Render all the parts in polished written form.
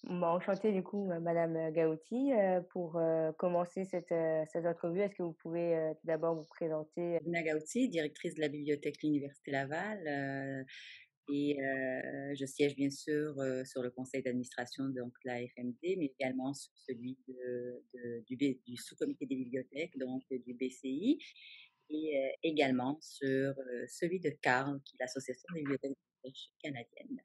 Enchantée du coup, madame, Gauti, pour, commencer cette entrevue, est-ce que vous pouvez, tout d'abord vous présenter? Lina Gauti, directrice de la bibliothèque de l'Université Laval, je siège bien sûr, sur le conseil d'administration donc de la FMD, mais également sur celui du sous-comité des bibliothèques, donc du BCI également sur, celui de CARL, qui est l'Association des bibliothèques de recherche canadiennes.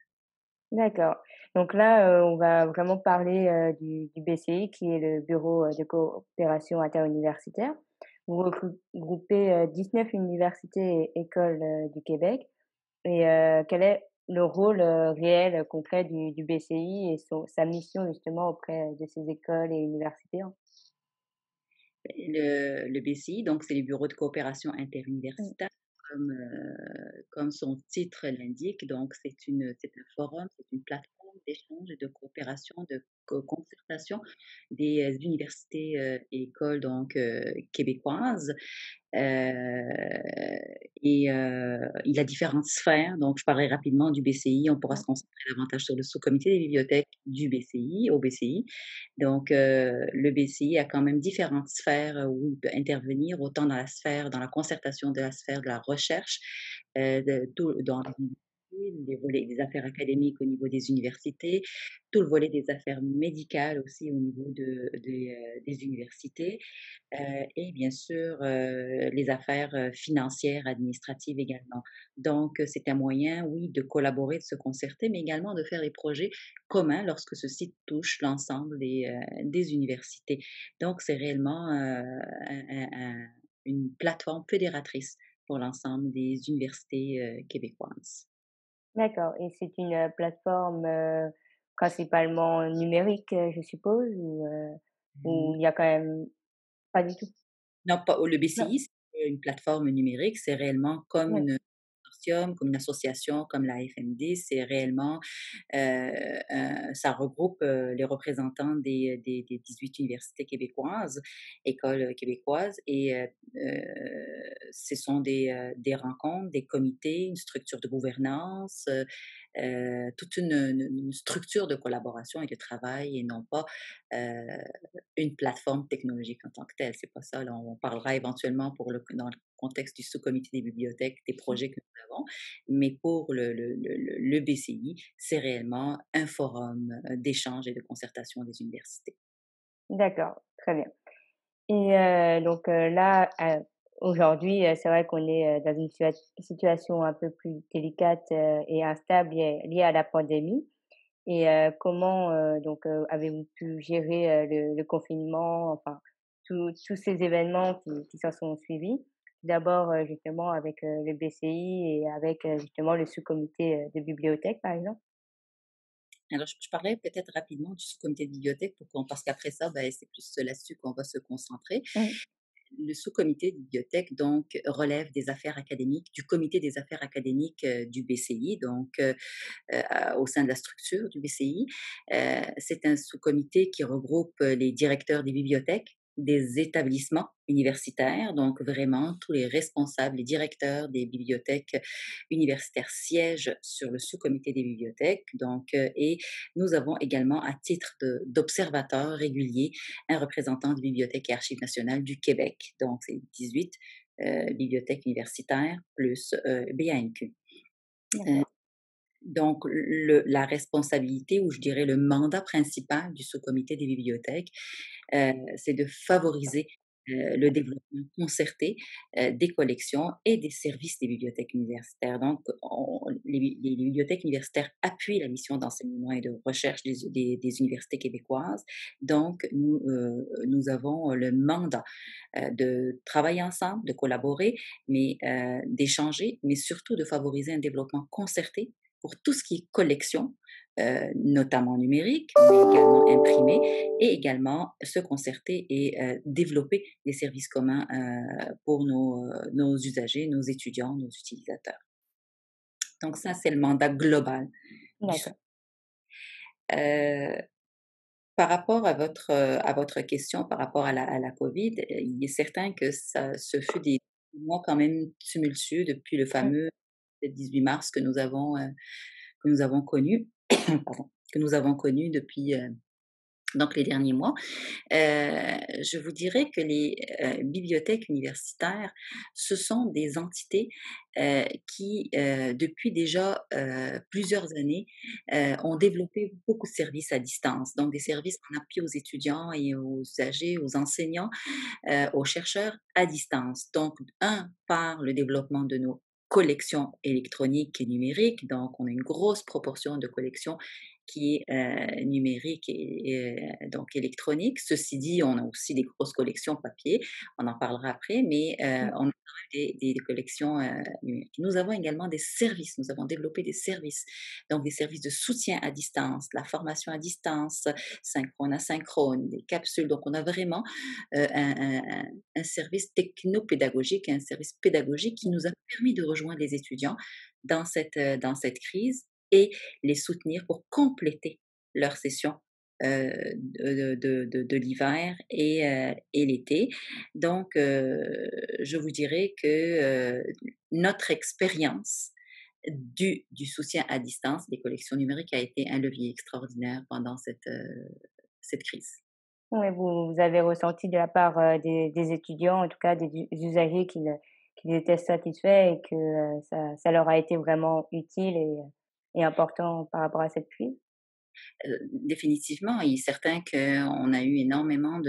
D'accord. Donc là, on va vraiment parler, du BCI qui est le Bureau, de coopération interuniversitaire. Vous regroupez, 19 universités et écoles, du Québec et quel est le rôle, réel, concret du BCI et sa mission justement auprès de ces écoles et universités, hein? Le BCI, donc c'est les bureaux de coopération Mmh. interuniversitaire, comme son titre l'indique. Donc c'est un forum, c'est une plateforme d'échange et de coopération, de concertation des universités et écoles donc québécoises. Il a différentes sphères, donc je parlerai rapidement du BCI. On pourra se concentrer davantage sur le sous-comité des bibliothèques du BCI, au BCI. Donc, le BCI a quand même différentes sphères où il peut intervenir, autant dans la concertation de la sphère de la recherche, de tout dans les universités, les volets des affaires académiques au niveau des universités, tout le volet des affaires médicales aussi au niveau des universités, et bien sûr, les affaires, financières, administratives également. Donc, c'est un moyen, oui, de collaborer, de se concerter, mais également de faire des projets communs lorsque ceux-ci touchent l'ensemble des universités. Donc, c'est réellement, une plateforme fédératrice pour l'ensemble des universités, québécoises. D'accord et c'est une, plateforme, principalement numérique, je suppose? Ou il y a quand même pas du tout? Non, pas le Non. BCI, c'est une plateforme numérique, c'est réellement comme Ouais. une consortium, comme une association, comme la FMD, c'est réellement, ça regroupe, les représentants des 18 universités québécoises, écoles, québécoises ce sont des rencontres, des comités, une structure de gouvernance, toute une structure de collaboration et de travail et non pas, heu, une plateforme technologique en tant que telle. C'est pas ça, là, on parlera éventuellement dans le contexte du sous-comité des bibliothèques, des Mmh. projets que nous avons, mais pour le BCI, c'est réellement un forum, d'échange et de concertation des universités. D'accord, très bien et donc là, aujourd'hui, c'est vrai qu'on est, dans une situation un peu plus délicate, et instable liée à la pandémie et comment, donc avez-vous pu gérer, le confinement, enfin tous ces événements qui s'en sont suivis? D'abord, justement avec, le BCI et avec, justement le sous-comité, de bibliothèque, par exemple? Alors je parlerai peut-être rapidement du sous-comité de bibliothèque parce qu'après ça, ben, c'est plus là-dessus qu'on va se concentrer. Mmh. Le sous-comité de bibliothèque, donc, relève des affaires académiques, du comité des affaires académiques, du BCI, donc, au sein de la structure du BCI. C'est un sous-comité qui regroupe les directeurs des bibliothèques, des établissements universitaires, donc vraiment tous les responsables, les directeurs des bibliothèques universitaires siègent sur le sous-comité des bibliothèques. Donc, et nous avons également, à titre d'observateur régulier, un représentant de Bibliothèque et Archives nationales du Québec. Donc, c'est 18 bibliothèques universitaires plus BANQ. D'accord. Donc, la responsabilité ou je dirais le mandat principal du sous-comité des bibliothèques, c'est de favoriser, le développement concerté, des collections et des services des bibliothèques universitaires. Donc, les bibliothèques universitaires appuient la mission d'enseignement et de recherche des universités québécoises. Donc, nous avons le mandat, de travailler ensemble, de collaborer, mais d'échanger, mais surtout de favoriser un développement concerté pour tout ce qui est collection, notamment numérique, mais également imprimé, et également se concerter et développer des services communs pour nos usagers, nos étudiants, nos utilisateurs. Donc ça, c'est le mandat global du sous. D'accord. Euh, Par rapport à votre question, par rapport à la COVID, il est certain que ce fut des mois quand même tumultueux depuis le Mmh. fameux 18 mars que nous avons connu. Pardon. que nous avons connues depuis, donc les derniers mois. Je vous dirais que les, bibliothèques universitaires, ce sont des entités, qui, depuis déjà, plusieurs années, ont développé beaucoup de services à distance. Donc des services en appui aux étudiants et aux usagers, aux enseignants, aux chercheurs à distance. Donc par le développement de nos collections électroniques et numériques, donc on a une grosse proportion de collections qui est, numérique et donc électronique. Ceci dit, on a aussi des grosses collections papier, on en parlera après, mais Mmh. on a des collections, numériques. Nous avons également des services, nous avons développé des services, donc des services de soutien à distance, la formation à distance, synchrone, asynchrone, des capsules. Donc on a vraiment, un service techno-pédagogique, un service pédagogique qui nous a permis de rejoindre les étudiants dans cette crise et les soutenir pour compléter leur session, de l'hiver et l'été. Donc je vous dirais que, notre expérience du soutien à distance des collections numériques a été un levier extraordinaire pendant cette crise. Ouais, vous avez ressenti de la part, des étudiants, en tout cas des usagers qu'ils étaient satisfaits et que, ça leur a été vraiment utile et important par rapport à cette crise? Définitivement, il est certain qu'on a eu énormément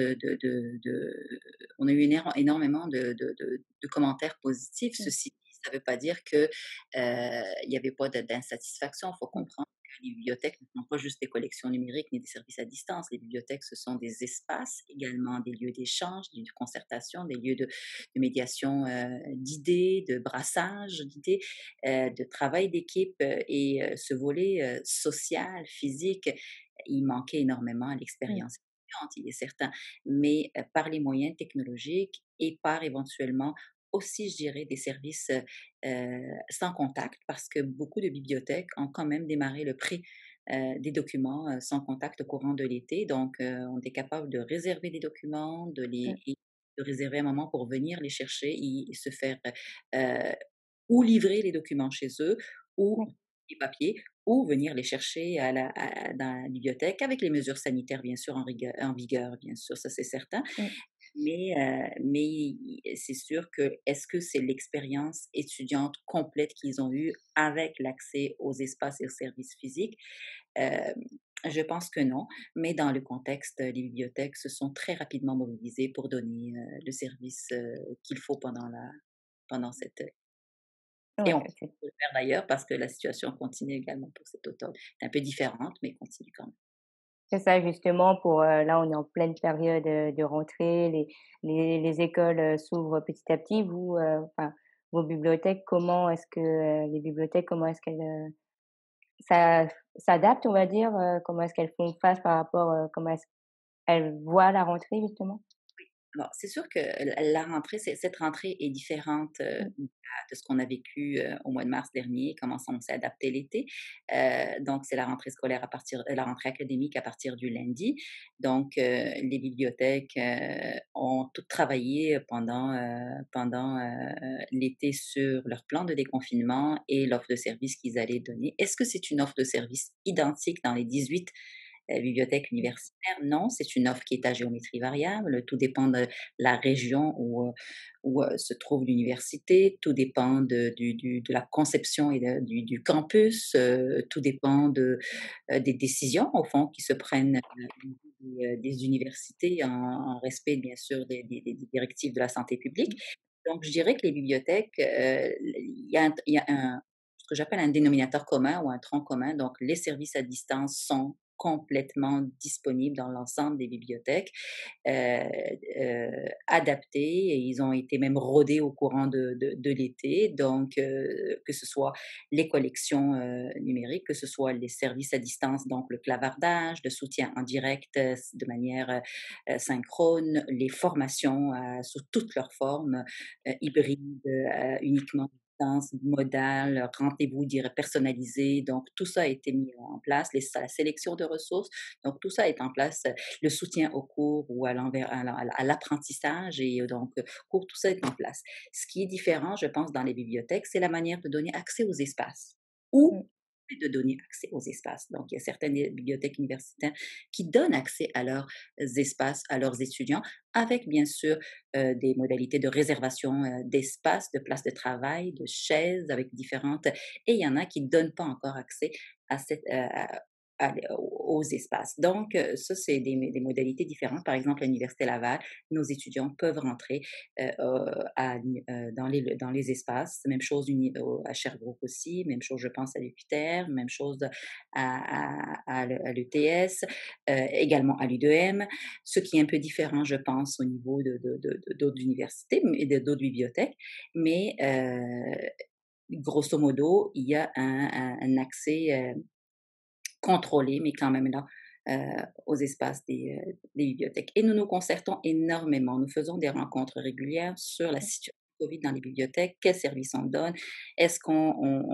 on a eu énormément de commentaires positifs. Mmh, Ceci dit, ça ne veut pas dire que, il y avait pas d'insatisfaction. Il faut mmh, comprendre que les bibliothèques ne sont pas juste des collections numériques ni des services à distance. Les bibliothèques, ce sont des espaces, également des lieux d'échange, des lieux de concertation, des lieux de médiation, d'idées, de brassage d'idées, de travail d'équipe, et ce volet, social, physique, il manquait énormément à mmh, l'expérience étudiante, il est certain. Mais, par les moyens technologiques et par éventuellement aussi, je dirais, des services, sans contact parce que beaucoup de bibliothèques ont quand même démarré le prêt, des documents, sans contact au courant de l'été. Donc, on est capable de réserver des documents, mmh, de réserver un moment pour venir les chercher et se faire, heu, ou livrer les documents chez eux ou mmh, les papiers ou venir les chercher dans la bibliothèque avec les mesures sanitaires bien sûr en vigueur, bien sûr, ça c'est certain. mmh. Mais c'est sûr que est-ce que c'est l'expérience étudiante complète qu'ils ont eue avec l'accès aux espaces et aux services physiques? Hem, je pense que non, mais dans le contexte, les bibliothèques se sont très rapidement mobilisées pour donner, le service, qu'il faut pendant cette, et on Ouais, continue de le faire d'ailleurs parce que la situation continue également pour cet automne. Un peu différente, mais continue quand même. c'est ça justement pour, là, on est en pleine période, de rentrée, les écoles, s'ouvrent petit à petit. Vous, enfin, vos bibliothèques, comment est-ce que, les bibliothèques, comment est-ce qu'elles, ça s'adaptent, on va dire? Comment est-ce qu'elles font face par rapport, comment est-ce qu'elles voient la rentrée justement? Bon, c'est sûr que la rentrée, cette rentrée est différente, Mmh, de ce qu'on a vécu, au mois de mars dernier, comment on s'est adapté l'été. Donc c'est la rentrée scolaire la rentrée académique à partir du lundi. Donc les bibliothèques, ont toutes travaillé pendant l'été sur leur plan de déconfinement et l'offre de service qu'ils allaient donner. Est-ce que c'est une offre de service identique dans les 18 bibliothèque mmh, universitaire? Non, c'est une offre qui est à géométrie variable. Tout dépend de la région où se trouve l'université. Tout dépend de la conception et du campus. Tout dépend des décisions, au fond, qui se prennent des universités en respect, bien sûr, des directives de la santé publique. mmh, Donc, je dirais que les bibliothèques, il y a ce que j'appelle un dénominateur commun ou un tronc commun. Donc, les services à distance sont complètement disponibles dans l'ensemble des bibliothèques, heu adaptés et ils ont été même rodés au courant de l'été. Donc, que ce soit les collections, numériques, que ce soit les services à distance, donc le clavardage, le soutien en direct, de manière, synchrone, les formations, sous toutes leurs formes, hybrides, uniquement à distance, modales, rendez-vous personnalisés. Donc tout ça a été mis en place, la sélection de ressources, donc tout ça est en place, le soutien aux cours ou à l'apprentissage et donc cours, tout ça est en place. Ce qui est différent, je pense, dans les bibliothèques, c'est la manière de donner accès aux espaces où mmh. de donner accès aux espaces. Donc, il y a certaines bibliothèques universitaires qui donnent accès à leurs espaces, à leurs étudiants, avec bien sûr des modalités de réservation d'espace, de places de travail, de chaises, avec différentes. Et il y en a qui ne donnent pas encore accès à cette, aux espaces. Donc, ça, c'est des modalités différentes. Par exemple, à l'Université Laval, nos étudiants peuvent rentrer dans les espaces. Même chose à Sherbrooke aussi, même chose, je pense, à l'UQTR, même chose à l'ETS, également à l'UDM, ce qui est un peu différent, je pense, au niveau d'autres universités et d'autres bibliothèques. Mais grosso modo, il y a un accès contrôlé, mais quand même là, aux espaces des bibliothèques. Et nous nous concertons énormément. Nous faisons des rencontres régulières sur la situation COVID dans les bibliothèques, quels services on donne, est-ce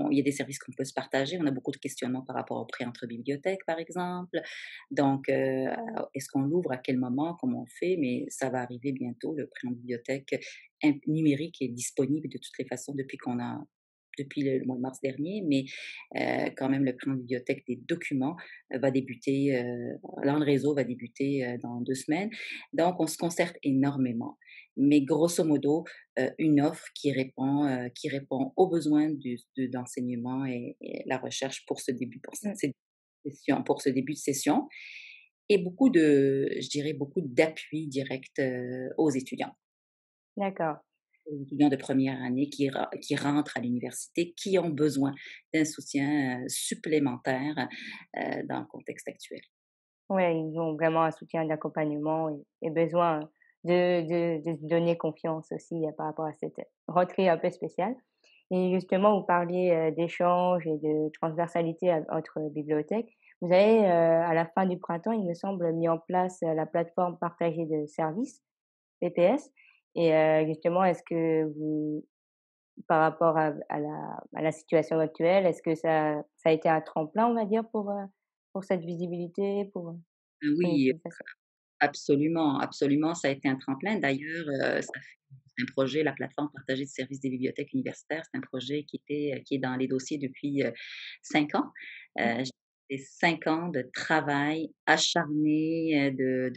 il y a des services qu'on peut se partager, on a beaucoup de questionnements par rapport au prêt entre bibliothèques, par exemple. Donc, est-ce qu'on l'ouvre, à quel moment, comment on fait, mais ça va arriver bientôt, le prêt en bibliothèque numérique est disponible de toutes les façons depuis le mois de mars dernier, mais quand même, le prêt en bibliothèque des documents va débuter, dans le réseau va débuter dans 2 semaines. Donc, on se concerte énormément. Mais grosso modo, une offre qui répond aux besoins d'enseignement et la recherche pour ce début, Mmh, pour ce début de session et je dirais, beaucoup d'appui direct aux étudiants. d'accord. Les étudiants de première année qui rentrent à l'université, qui ont besoin d'un soutien, supplémentaire, dans le contexte actuel. Ouais, ils ont vraiment un soutien d'accompagnement et besoin de se donner confiance aussi, par rapport à cette rentrée un peu spéciale. Et justement, vous parliez, d'échanges et de transversalité entre bibliothèques. Vous avez, à la fin du printemps, il me semble, mis en place, la plateforme partagée de services, PPS. Et justement, est-ce que vous par rapport à la situation actuelle, est-ce que ça a été un tremplin, on va dire, pour cette visibilité, pour une Oui, utilisation? absolument, absolument, ça a été un tremplin. D'ailleurs, c'est un projet, la plateforme partagée de services des bibliothèques universitaires, c'est un projet qui est dans les dossiers depuis, 5 ans. Mmh, C'est 5 ans de travail acharné, de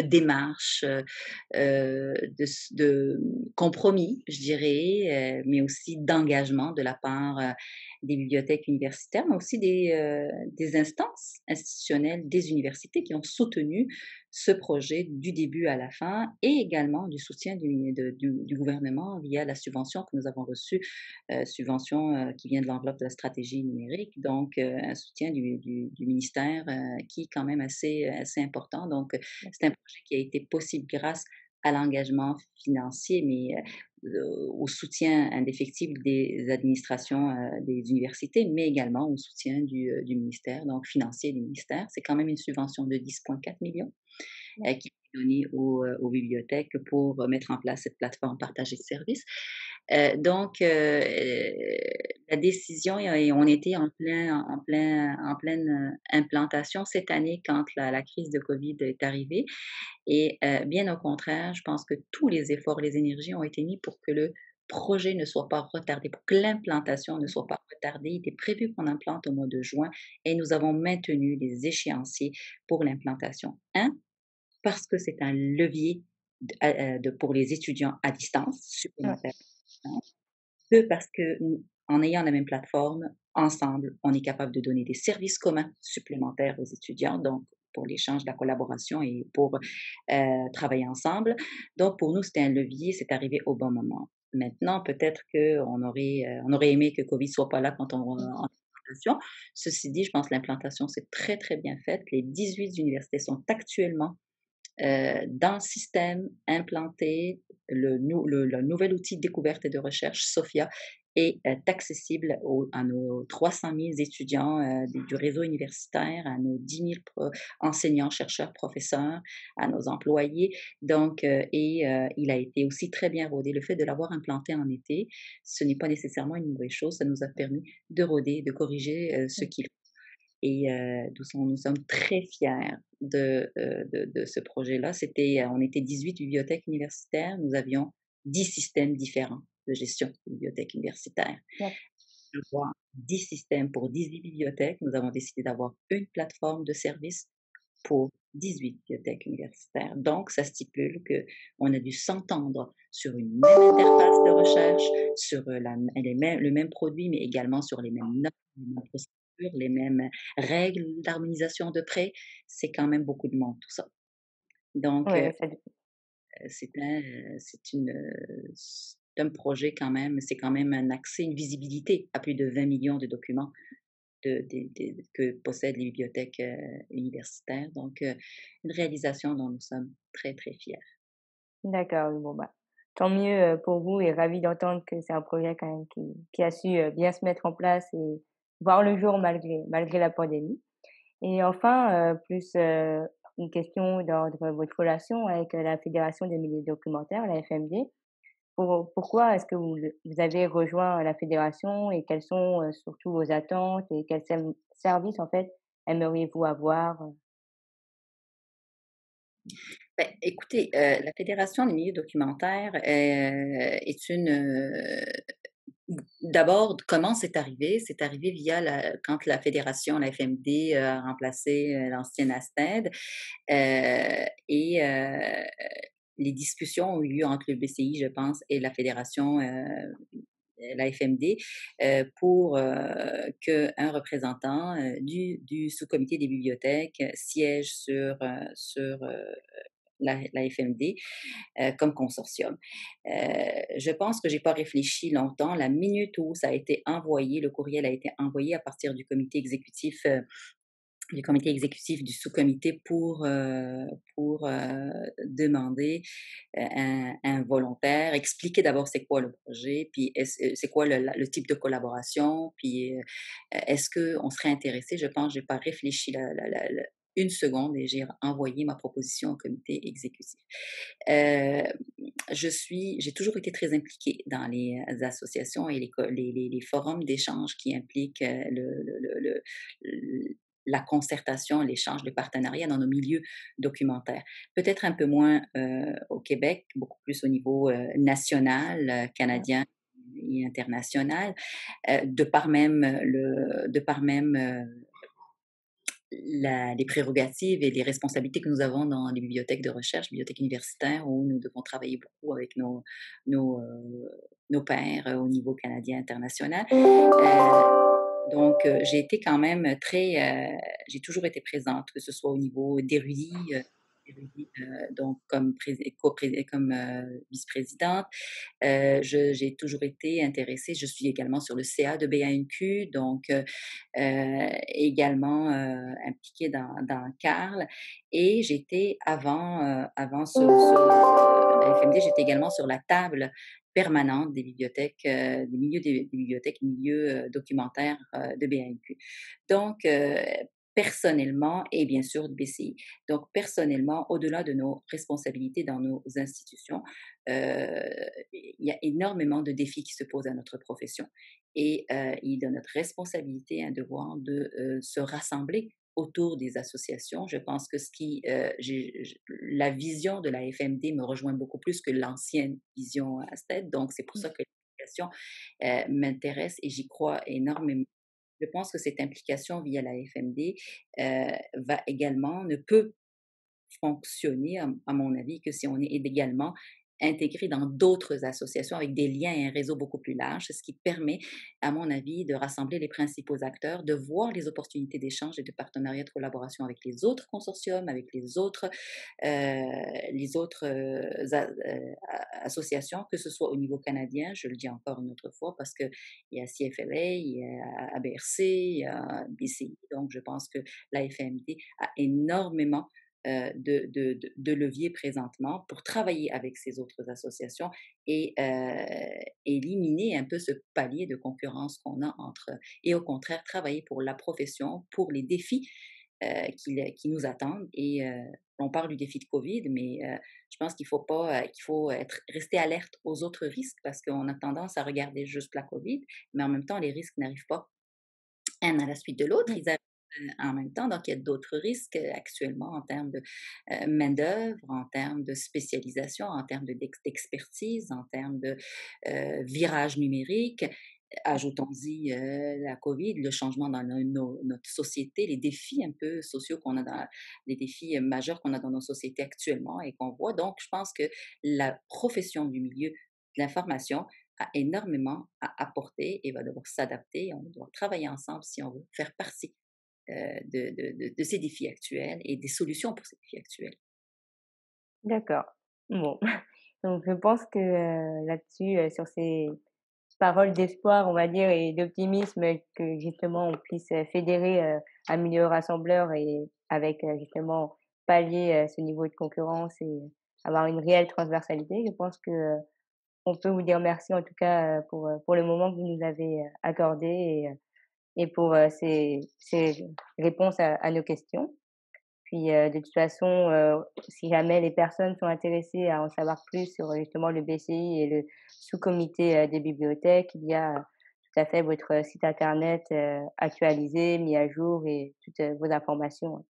démarches, de compromis, je dirais, mais aussi d'engagement de la part, des bibliothèques universitaires, mais aussi des instances institutionnelles des universités qui ont soutenu ce projet du début à la fin et également du soutien du gouvernement via la subvention que nous avons reçue, subvention qui vient de l'enveloppe de la stratégie numérique, donc un soutien du ministère qui est quand même assez important. Donc, c'est un projet qui a été possible grâce à l'engagement financier, mais au soutien indéfectible des administrations des universités, mais également au soutien du ministère, donc financier du ministère. C'est quand même une subvention de 10,4 millions qui est donnée aux bibliothèques pour mettre en place cette plateforme partagée de services. Donc, la décision et on était en pleine, implantation cette année quand la crise de covid est arrivée et bien au contraire, je pense que tous les efforts, les énergies ont été mis pour que le projet ne soit pas retardé, pour que l'implantation ne soit pas retardée. Il était prévu qu'on implante au mois de juin et nous avons maintenu les échéanciers pour l'implantation. Parce que c'est un levier pour les étudiants à distance, ouais, supplémentaire. 2 parce que en ayant la même plateforme, ensemble, on est capable de donner des services communs supplémentaires aux étudiants, donc pour l'échange, la collaboration et pour, travailler ensemble. Donc pour nous, c'était un levier, c'est arrivé au bon moment. Maintenant, peut-être on aurait aimé que Covid soit pas là quand mmh, en implantation. Ceci dit, je pense que l'implantation s'est très, très bien faite. Les 18 universités sont actuellement dans le système implanté, le nouvel outil de découverte et de recherche, SOPHIA, est accessible à nos 300 000 étudiants du réseau universitaire, à nos 10 000 enseignants, chercheurs, professeurs, à nos employés. Donc, il a été aussi très bien rodé. Le fait de l'avoir implanté en été, ce n'est pas nécessairement une mauvaise chose. Ça nous a permis de roder, de corriger ce mmh, qu'il et nous sommes très fiers de ce projet-là. On était 18 bibliothèques universitaires, nous avions 10 systèmes différents de gestion de bibliothèques universitaires. avoir 10 systèmes pour 18 bibliothèques. Nous avons décidé d'avoir une plateforme de service pour 18 bibliothèques universitaires. Donc, ça stipule qu'on a dû s'entendre sur une même interface de recherche, sur le même produit, mais également sur les mêmes notes, les mêmes procédures, les mêmes règles d'harmonisation de prêt. C'est quand même beaucoup de monde, tout ça. Donc, Ouais, ça c'est un projet quand même, c'est quand même un accès, une visibilité à plus de 20 millions de documents que possèdent les bibliothèques universitaires. Donc, une réalisation dont nous sommes très, très fiers. d'accord, oui, bon, bah, tant mieux, pour vous et ravi d'entendre que c'est un projet quand même qui a su, bien se mettre en place et voir le jour malgré la pandémie. Et enfin, plus, une question d'ordre votre relation avec, la Fédération des médias documentaires, la FMD. Pourquoi est-ce que vous avez rejoint la fédération et quelles sont, surtout vos attentes et quels services, en fait, aimeriez-vous avoir? Beh, écoutez, la Fédération des milieux documentaires, est d'abord, comment c'est arrivé? C'est arrivé via quand la fédération, la FMD, a remplacé, l'ancienne ASTED, et les discussions ont eu lieu entre le BCI, je pense, et la fédération, la FMD, pour, qu'un représentant, du sous-comité des bibliothèques siège sur la FMD, comme consortium. Je pense que j'ai pas réfléchi longtemps. La minute où ça a été envoyé, le courriel a été envoyé à partir du comité exécutif du sous-comité pour demander un volontaire, expliquer d'abord c'est quoi le projet, puis c'est quoi le type de collaboration, puis est-ce qu'on serait intéressé. Je pense, j'ai pas réfléchi une seconde et j'ai envoyé ma proposition au comité exécutif. Euh, j'ai toujours été très impliquée dans les associations et les forums d'échange qui impliquent la concertation, l'échange, le partenariat dans nos milieux documentaires. Peut-être un peu moins au Québec, beaucoup plus au niveau national, canadien et international, de par même les prérogatives et les responsabilités que nous avons dans les bibliothèques de recherche, bibliothèques universitaires, où nous devons travailler beaucoup avec nos, nos pairs au niveau canadien international. Donc, j'ai été quand même j'ai toujours été présente, que ce soit au niveau d'érudits, donc comme vice-présidente. J'ai toujours été intéressée. Je suis également sur le CA de BANQ, donc également impliquée dans CARL. Et j'étais avant la FMD, j'étais également sur la table permanente des bibliothèques, des bibliothèques, milieux documentaires de BANQ. Donc, personnellement, et bien sûr de BCI. Donc, personnellement, au-delà de nos responsabilités dans nos institutions, il y a énormément de défis qui se posent à notre profession. Et il est de notre responsabilité, un devoir de se rassembler autour des associations. Je pense que la vision de la FMD me rejoint beaucoup plus que l'ancienne vision ASTED. Donc, c'est pour ça que l'implication m'intéresse et j'y crois énormément. Je pense que cette implication via la FMD ne peut fonctionner, à mon avis, que si on est également intégré dans d'autres associations avec des liens et un réseau beaucoup plus large, ce qui permet, à mon avis, de rassembler les principaux acteurs, de voir les opportunités d'échange et de partenariat, de collaboration avec les autres consortiums, avec les autres associations, que ce soit au niveau canadien, je le dis encore une autre fois, parce qu'il y a CFLA, il y a ABRC, il y a BCI, donc je pense que la FMD a énormément de leviers présentement pour travailler avec ces autres associations et éliminer un peu ce palier de concurrence qu'on a et au contraire travailler pour la profession, pour les défis qui nous attendent. Et on parle du défi de COVID, mais je pense qu'il faut pas, qu'il faut rester alerte aux autres risques parce qu'on a tendance à regarder juste la COVID, mais en même temps, les risques n'arrivent pas un à la suite de l'autre, Mmh. ils arrivent en même temps. Donc, il y a d'autres risques actuellement en termes de main-d'œuvre, en termes de spécialisation, en termes d'expertise, en termes de virage numérique. Ajoutons-y, la COVID, le changement dans notre société, les défis un peu sociaux qu'on a dans les défis, majeurs qu'on a dans nos sociétés actuellement et qu'on voit. Donc je pense que la profession du milieu de l'information a énormément à apporter et va devoir s'adapter. On doit travailler ensemble si on veut faire partie, de ces défis actuels et des solutions pour ces défis actuels. D'accord. Bon, donc je pense que, là-dessus, sur ces paroles d'espoir, on va dire, et d'optimisme, que justement on puisse, fédérer, un milieu rassembleur et avec, justement pallier, ce niveau de concurrence et avoir une réelle transversalité. Je pense que, on peut vous dire merci en tout cas, pour le moment que vous nous avez, accordé et pour, ces réponses à nos questions. Puis, de toute façon, si jamais les personnes sont intéressées à en savoir plus sur, justement le BCI et le sous-comité, des bibliothèques, il y a, tout à fait votre, site internet, actualisé, mis à jour et toutes, vos informations,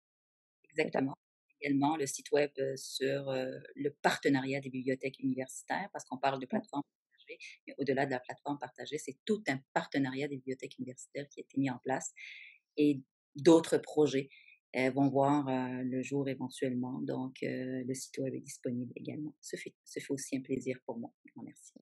c'est ça? Exactement. Également le site web, sur, le partenariat des bibliothèques universitaires, parce qu'on parle de Ouais, plateforme partagée, mais au-delà de la plateforme partagée, c'est tout un partenariat des bibliothèques universitaires qui a été mis en place et d'autres projets, vont voir, le jour éventuellement. Donc, le site web est disponible également. Ce fait aussi un plaisir pour moi. Je vous remercie.